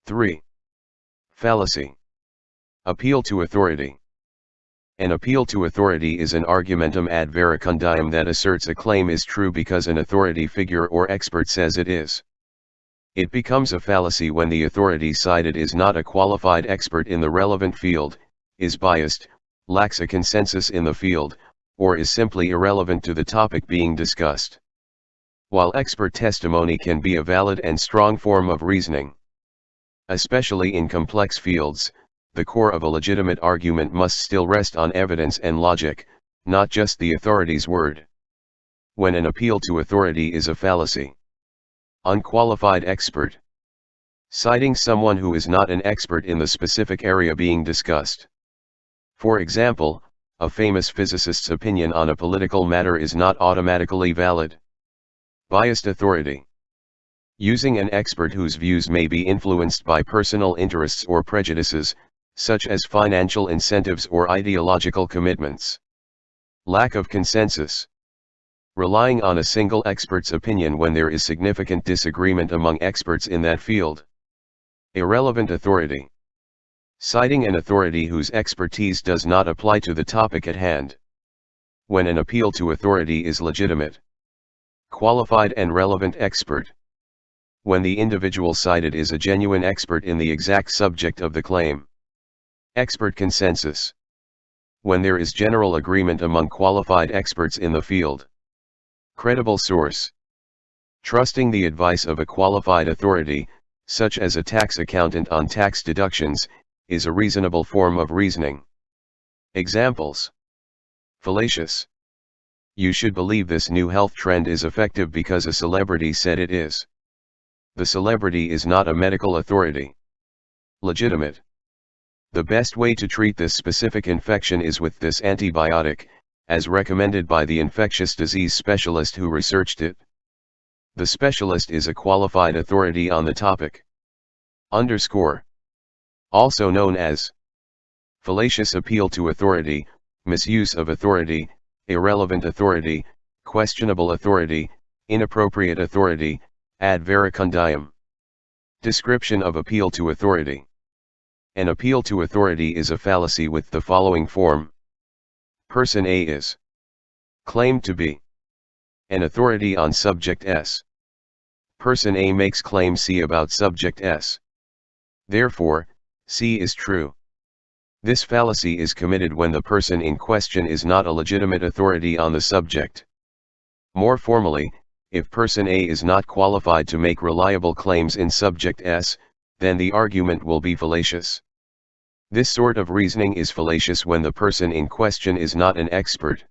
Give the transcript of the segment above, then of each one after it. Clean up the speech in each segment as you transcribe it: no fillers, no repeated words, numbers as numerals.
3. Fallacy. Appeal to authority. An appeal to authority is an argumentum ad verecundiam that asserts a claim is true because an authority figure or expert says it is. It becomes a fallacy when the authority cited is not a qualified expert in the relevant field, is biased, lacks a consensus in the field, or is simply irrelevant to the topic being discussed. While expert testimony can be a valid and strong form of reasoning, especially in complex fields, the core of a legitimate argument must still rest on evidence and logic, not just the authority's word. When an appeal to authority is a fallacy. Unqualified expert. Citing someone who is not an expert in the specific area being discussed. For example, a famous physicist's opinion on a political matter is not automatically valid. Biased authority. Using an expert whose views may be influenced by personal interests or prejudices, such as financial incentives or ideological commitments. Lack of consensus. Relying on a single expert's opinion when there is significant disagreement among experts in that field. Irrelevant authority. Citing an authority whose expertise does not apply to the topic at hand. When an appeal to authority is legitimate. Qualified and relevant expert. When the individual cited is a genuine expert in the exact subject of the claim. Expert consensus. When there is general agreement among qualified experts in the field. Credible source. Trusting the advice of a qualified authority, such as a tax accountant on tax deductions, is a reasonable form of reasoning. Examples. Fallacious. You should believe this new health trend is effective because a celebrity said it is. The celebrity is not a medical authority. Legitimate. The best way to treat this specific infection is with this antibiotic, as recommended by the infectious disease specialist who researched it. The specialist is a qualified authority on the topic. Underscore. Also known as fallacious appeal to authority, misuse of authority, irrelevant authority, questionable authority, inappropriate authority, ad verecundiam. Description of appeal to authority. An appeal to authority is a fallacy with the following form. Person A is claimed to be an authority on subject S. Person A makes claim C about subject S. Therefore, C is true. This fallacy is committed when the person in question is not a legitimate authority on the subject. More formally, if person A is not qualified to make reliable claims in subject S, then the argument will be fallacious. This sort of reasoning is fallacious when the person in question is not an expert.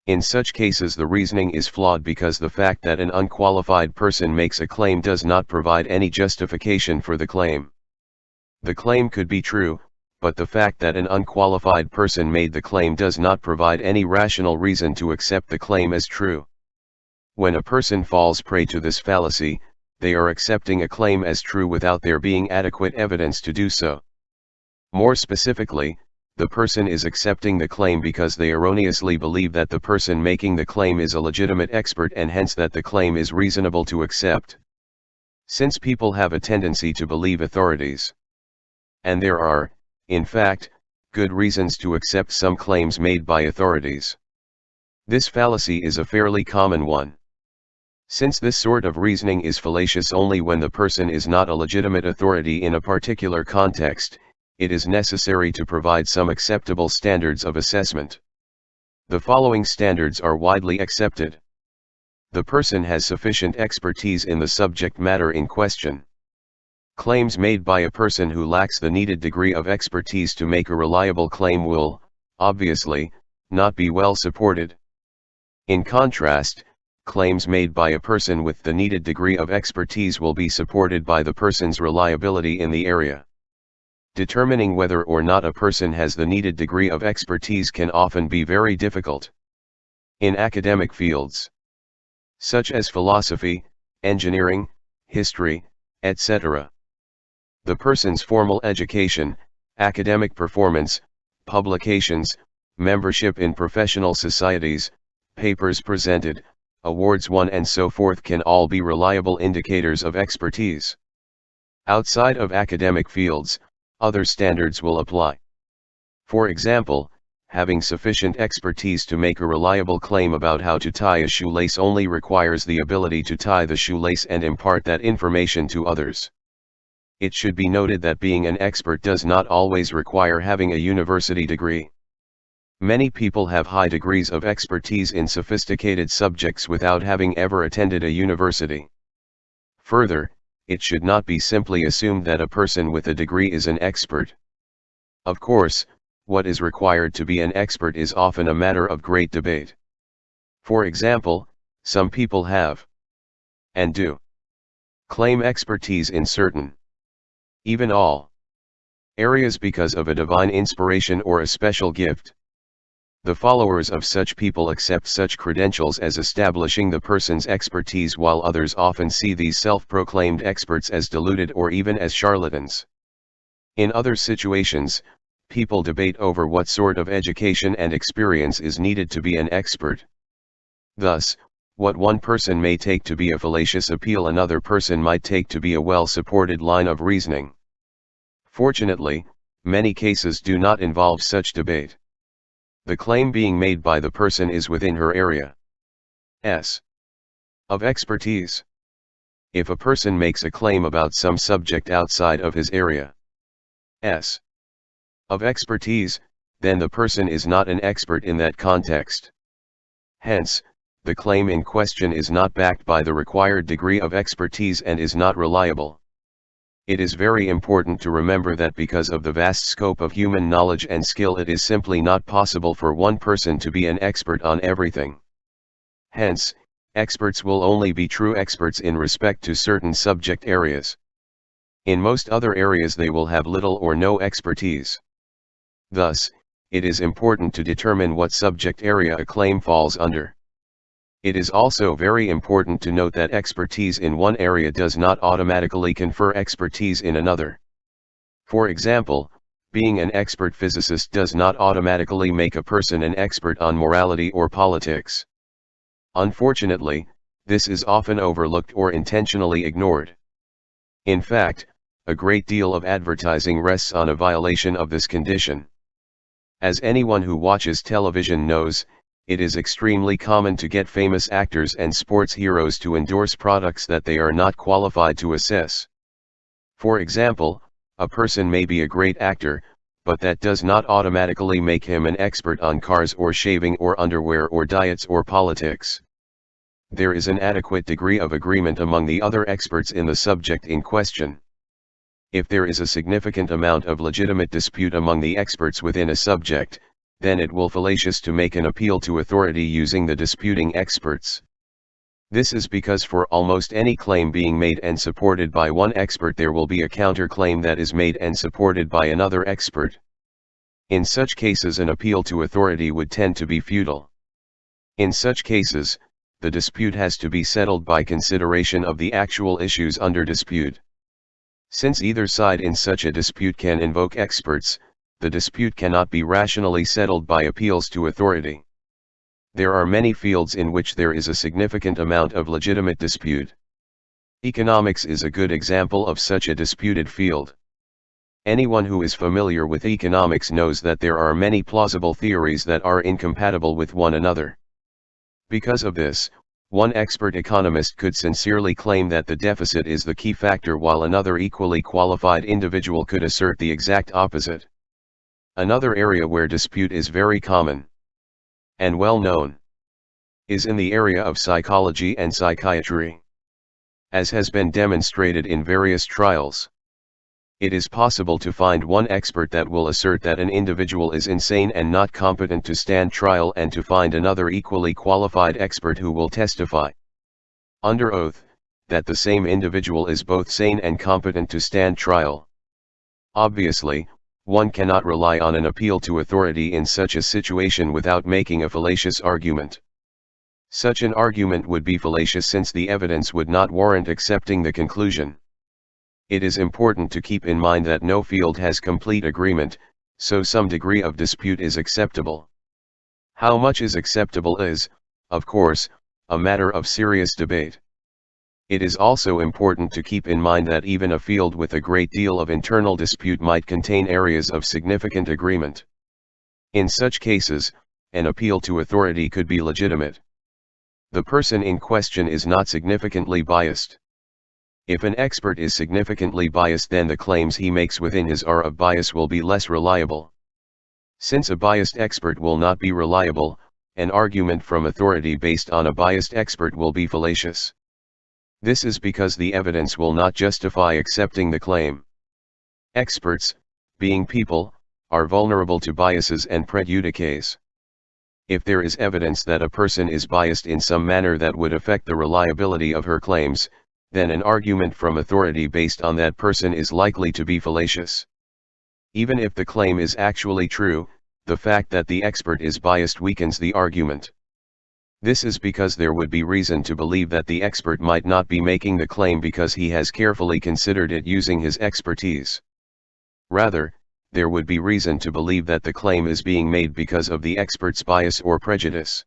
In such cases the reasoning is flawed because the fact that an unqualified person makes a claim does not provide any justification for the claim. The claim could be true, but the fact that an unqualified person made the claim does not provide any rational reason to accept the claim as true. When a person falls prey to this fallacy, they are accepting a claim as true without there being adequate evidence to do so. More specifically, the person is accepting the claim because they erroneously believe that the person making the claim is a legitimate expert and hence that the claim is reasonable to accept. Since people have a tendency to believe authorities, and there are, in fact, good reasons to accept some claims made by authorities, this fallacy is a fairly common one. Since this sort of reasoning is fallacious only when the person is not a legitimate authority in a particular context, it is necessary to provide some acceptable standards of assessment. The following standards are widely accepted. The person has sufficient expertise in the subject matter in question. Claims made by a person who lacks the needed degree of expertise to make a reliable claim will, obviously, not be well supported. In contrast, claims made by a person with the needed degree of expertise will be supported by the person's reliability in the area. Determining whether or not a person has the needed degree of expertise can often be very difficult. In academic fields, such as philosophy, engineering, history, etc., the person's formal education, academic performance, publications, membership in professional societies, papers presented, awards won and so forth can all be reliable indicators of expertise. Outside of academic fields, other standards will apply. For example, having sufficient expertise to make a reliable claim about how to tie a shoelace only requires the ability to tie the shoelace and impart that information to others. It should be noted that being an expert does not always require having a university degree. Many people have high degrees of expertise in sophisticated subjects without having ever attended a university. Further, it should not be simply assumed that a person with a degree is an expert. Of course, what is required to be an expert is often a matter of great debate. For example, some people have, and do, claim expertise in certain, even all, areas because of a divine inspiration or a special gift. The followers of such people accept such credentials as establishing the person's expertise, while others often see these self-proclaimed experts as deluded or even as charlatans. In other situations, people debate over what sort of education and experience is needed to be an expert. Thus, what one person may take to be a fallacious appeal, another person might take to be a well-supported line of reasoning. Fortunately, many cases do not involve such debate. The claim being made by the person is within her area of expertise. If a person makes a claim about some subject outside of his area of expertise, then the person is not an expert in that context. Hence, the claim in question is not backed by the required degree of expertise and is not reliable. It is very important to remember that because of the vast scope of human knowledge and skill, it is simply not possible for one person to be an expert on everything. Hence, experts will only be true experts in respect to certain subject areas. In most other areas they will have little or no expertise. Thus, it is important to determine what subject area a claim falls under. It is also very important to note that expertise in one area does not automatically confer expertise in another. For example, being an expert physicist does not automatically make a person an expert on morality or politics. Unfortunately, this is often overlooked or intentionally ignored. In fact, a great deal of advertising rests on a violation of this condition. As anyone who watches television knows, it is extremely common to get famous actors and sports heroes to endorse products that they are not qualified to assess. For example, a person may be a great actor, but that does not automatically make him an expert on cars or shaving or underwear or diets or politics. There is an adequate degree of agreement among the other experts in the subject in question. If there is a significant amount of legitimate dispute among the experts within a subject, then it will be fallacious to make an appeal to authority using the disputing experts. This is because for almost any claim being made and supported by one expert, there will be a counterclaim that is made and supported by another expert. In such cases, an appeal to authority would tend to be futile. In such cases, the dispute has to be settled by consideration of the actual issues under dispute. Since either side in such a dispute can invoke experts, the dispute cannot be rationally settled by appeals to authority. There are many fields in which there is a significant amount of legitimate dispute. Economics is a good example of such a disputed field. Anyone who is familiar with economics knows that there are many plausible theories that are incompatible with one another. Because of this, one expert economist could sincerely claim that the deficit is the key factor, while another equally qualified individual could assert the exact opposite. Another area where dispute is very common and well known is in the area of psychology and psychiatry. As has been demonstrated in various trials, it is possible to find one expert that will assert that an individual is insane and not competent to stand trial, and to find another equally qualified expert who will testify under oath that the same individual is both sane and competent to stand trial. Obviously, one cannot rely on an appeal to authority in such a situation without making a fallacious argument. Such an argument would be fallacious since the evidence would not warrant accepting the conclusion. It is important to keep in mind that no field has complete agreement, so some degree of dispute is acceptable. How much is acceptable is, of course, a matter of serious debate. It is also important to keep in mind that even a field with a great deal of internal dispute might contain areas of significant agreement. In such cases, an appeal to authority could be legitimate. The person in question is not significantly biased. If an expert is significantly biased, then the claims he makes within his area of bias will be less reliable. Since a biased expert will not be reliable, an argument from authority based on a biased expert will be fallacious. This is because the evidence will not justify accepting the claim. Experts, being people, are vulnerable to biases and prejudices. If there is evidence that a person is biased in some manner that would affect the reliability of her claims, then an argument from authority based on that person is likely to be fallacious. Even if the claim is actually true, the fact that the expert is biased weakens the argument. This is because there would be reason to believe that the expert might not be making the claim because he has carefully considered it using his expertise. Rather, there would be reason to believe that the claim is being made because of the expert's bias or prejudice.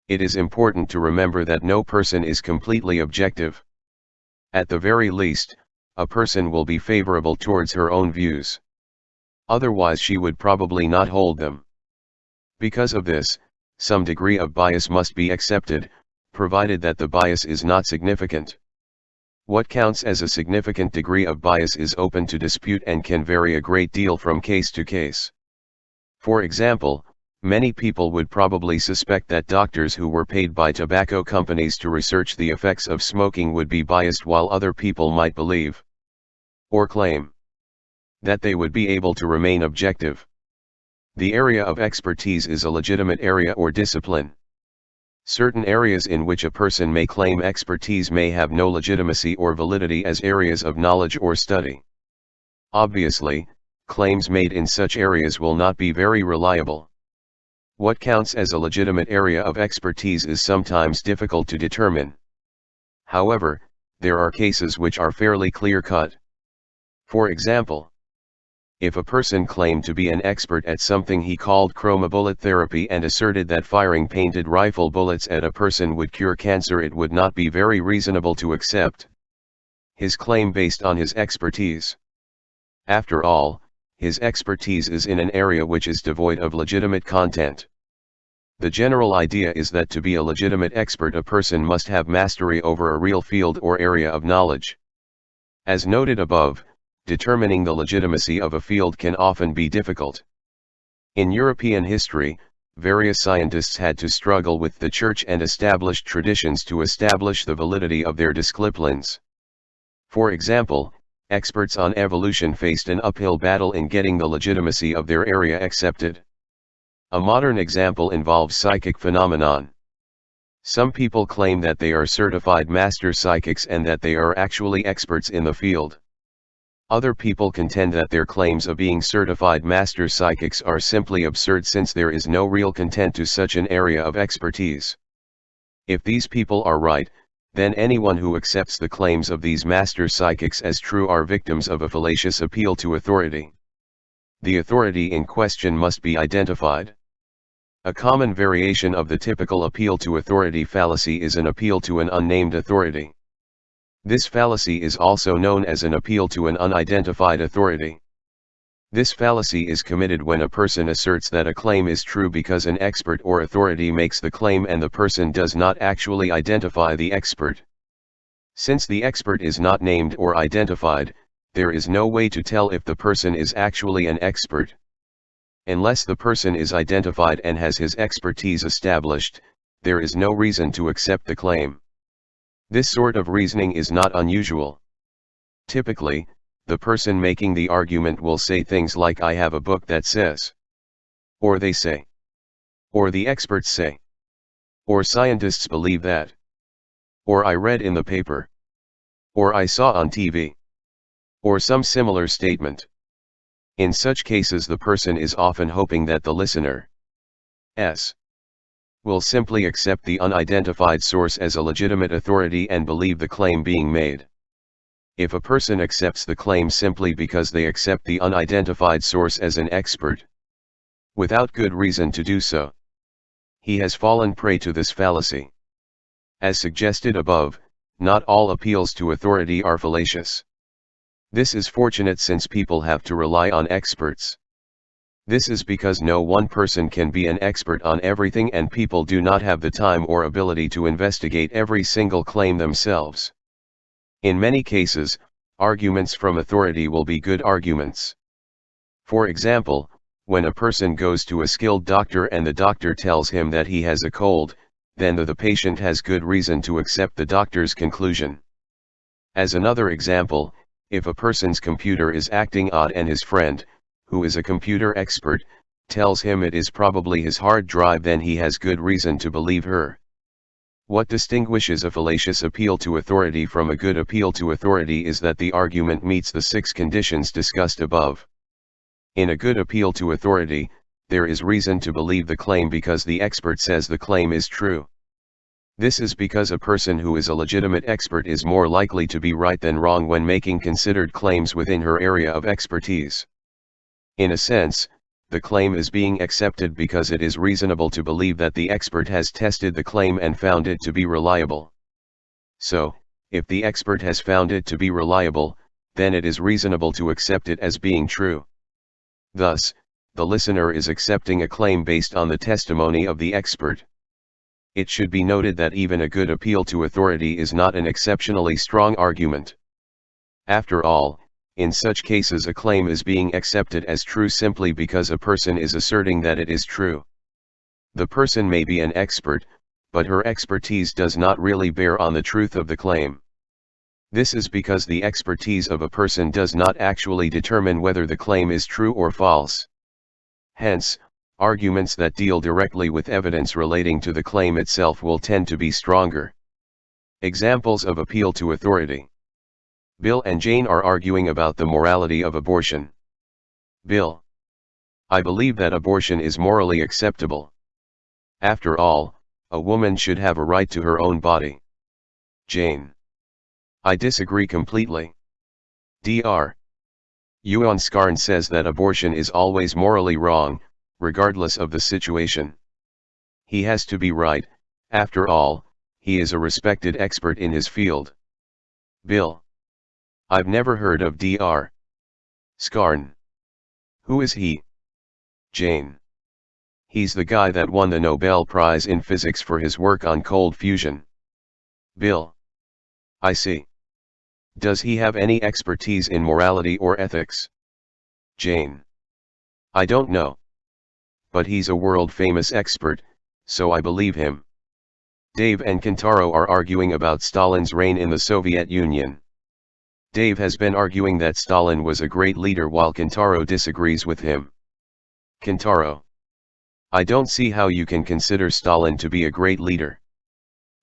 It is important to remember that no person is completely objective. At the very least, a person will be favorable towards her own views. Otherwise she would probably not hold them. Because of this, some degree of bias must be accepted, provided that the bias is not significant. What counts as a significant degree of bias is open to dispute and can vary a great deal from case to case. For example, many people would probably suspect that doctors who were paid by tobacco companies to research the effects of smoking would be biased, while other people might believe or claim that they would be able to remain objective. The area of expertise is a legitimate area or discipline. Certain areas in which a person may claim expertise may have no legitimacy or validity as areas of knowledge or study. Obviously, claims made in such areas will not be very reliable. What counts as a legitimate area of expertise is sometimes difficult to determine. However, there are cases which are fairly clear-cut. For example, if a person claimed to be an expert at something he called chroma bullet therapy and asserted that firing painted rifle bullets at a person would cure cancer, it would not be very reasonable to accept his claim based on his expertise. After all, his expertise is in an area which is devoid of legitimate content. The general idea is that to be a legitimate expert, a person must have mastery over a real field or area of knowledge. As noted above, determining the legitimacy of a field can often be difficult. In European history, various scientists had to struggle with the church and established traditions to establish the validity of their disciplines. For example, experts on evolution faced an uphill battle in getting the legitimacy of their area accepted. A modern example involves psychic phenomenon. Some people claim that they are certified master psychics and that they are actually experts in the field. Other people contend that their claims of being certified master psychics are simply absurd, since there is no real content to such an area of expertise. If these people are right, then anyone who accepts the claims of these master psychics as true are victims of a fallacious appeal to authority. The authority in question must be identified. A common variation of the typical appeal to authority fallacy is an appeal to an unnamed authority. This fallacy is also known as an appeal to an unidentified authority. This fallacy is committed when a person asserts that a claim is true because an expert or authority makes the claim and the person does not actually identify the expert. Since the expert is not named or identified, there is no way to tell if the person is actually an expert. Unless the person is identified and has his expertise established, there is no reason to accept the claim. This sort of reasoning is not unusual. Typically, the person making the argument will say things like, "I have a book that says," or "they say," or "the experts say," or "scientists believe that," or "I read in the paper," or "I saw on TV," or some similar statement. In such cases, the person is often hoping that the listener will simply accept the unidentified source as a legitimate authority and believe the claim being made. If a person accepts the claim simply because they accept the unidentified source as an expert, without good reason to do so, he has fallen prey to this fallacy. As suggested above, not all appeals to authority are fallacious. This is fortunate since people have to rely on experts. This is because no one person can be an expert on everything and people do not have the time or ability to investigate every single claim themselves. In many cases, arguments from authority will be good arguments. For example, when a person goes to a skilled doctor and the doctor tells him that he has a cold, then the patient has good reason to accept the doctor's conclusion. As another example, if a person's computer is acting odd and his friend, who is a computer expert, tells him it is probably his hard drive, then he has good reason to believe her. What distinguishes a fallacious appeal to authority from a good appeal to authority is that the argument meets the 6 conditions discussed above. In a good appeal to authority, there is reason to believe the claim because the expert says the claim is true. This is because a person who is a legitimate expert is more likely to be right than wrong when making considered claims within her area of expertise. In a sense, the claim is being accepted because it is reasonable to believe that the expert has tested the claim and found it to be reliable. So, if the expert has found it to be reliable, then it is reasonable to accept it as being true. Thus, the listener is accepting a claim based on the testimony of the expert. It should be noted that even a good appeal to authority is not an exceptionally strong argument. After all, in such cases a claim is being accepted as true simply because a person is asserting that it is true. The person may be an expert, but her expertise does not really bear on the truth of the claim. This is because the expertise of a person does not actually determine whether the claim is true or false. Hence, arguments that deal directly with evidence relating to the claim itself will tend to be stronger. Examples of appeal to authority. Bill and Jane are arguing about the morality of abortion. Bill: I believe that abortion is morally acceptable. After all, a woman should have a right to her own body. Jane: I disagree completely. Dr. Scarn says that abortion is always morally wrong, regardless of the situation. He has to be right, after all, he is a respected expert in his field. Bill: I've never heard of Dr. Scarn. Who is he? Jane: He's the guy that won the Nobel Prize in Physics for his work on cold fusion. Bill: I see. Does he have any expertise in morality or ethics? Jane: I don't know. But he's a world-famous expert, so I believe him. Dave and Kentaro are arguing about Stalin's reign in the Soviet Union. Dave has been arguing that Stalin was a great leader while Kentaro disagrees with him. Kentaro: I don't see how you can consider Stalin to be a great leader.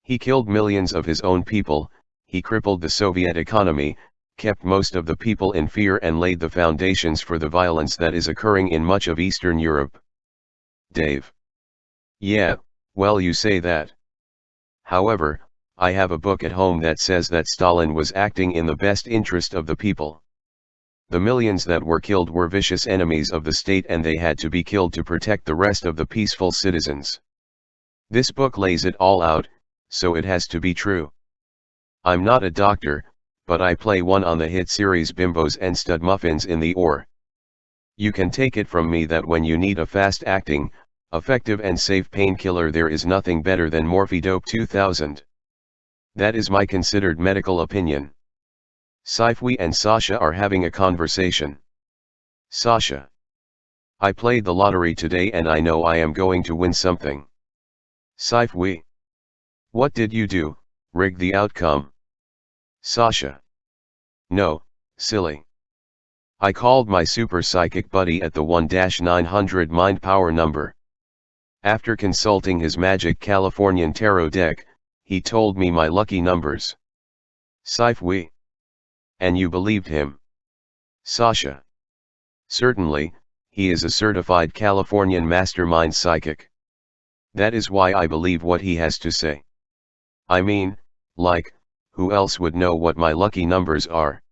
He killed millions of his own people, he crippled the Soviet economy, kept most of the people in fear and laid the foundations for the violence that is occurring in much of Eastern Europe. Dave: Yeah, well, you say that. However, I have a book at home that says that Stalin was acting in the best interest of the people. The millions that were killed were vicious enemies of the state and they had to be killed to protect the rest of the peaceful citizens. This book lays it all out, so it has to be true. I'm not a doctor, but I play one on the hit series Bimbos and Stud Muffins in the Or. You can take it from me that when you need a fast-acting, effective and safe painkiller, there is nothing better than Morphidope 2000. That is my considered medical opinion. Saifwi and Sasha are having a conversation. Sasha: I played the lottery today and I know I am going to win something. Saifwi: What did you do, rig the outcome? Sasha: No, silly. I called my super psychic buddy at the 1-900 mind power number. After consulting his magic Californian tarot deck, he told me my lucky numbers. Saifwi: And you believed him? Sasha: Certainly, he is a certified Californian mastermind psychic. That is why I believe what he has to say. I mean, like, who else would know what my lucky numbers are?